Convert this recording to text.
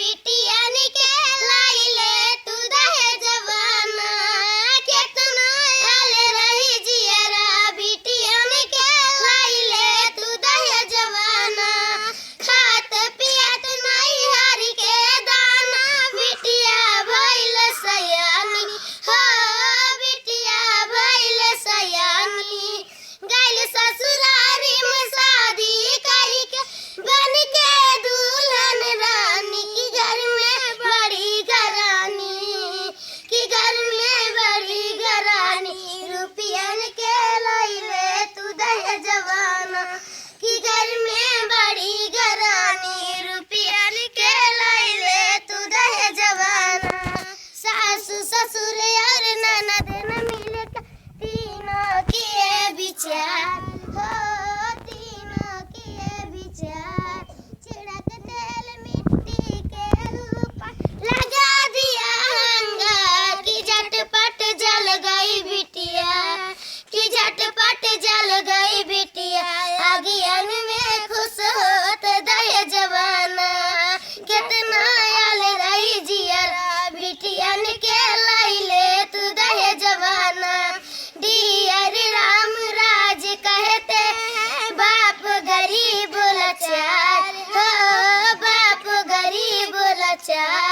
बिटियन के लाइले तू दहेजवाना केतना आल रही जियरा बिटियन के लाइले तू दहेजवाना खात पियत नहीं हरि के दाना बिटिया भइल सयानी हो बिटिया भइल सयानी गइल ससुरारी में शादी करके बन के दुल्हन रानी की घर में बड़ी घरानी की घर में बड़ी घरानी रुपयन के लाइले तू दहेजवाना की घर में बड़ी घरानी रुपयन के लाइले तू दहेजवाना सासु ससुर और ननद न मिले तीनों किए विचार हो तीनों किए विचार छिड़क तेल मिट्टी के ऊपर लगा दिया अंगार की झटपट जल गई बिटिया की झटपट जल गई बिटिया अगियन में खुश होत दहेजवाना कितना आल रही जियरा बिटियन के लाइले तू दहेजवाना डियर राम राज कहते बाप गरीब लाचार हो बाप गरीब लाचार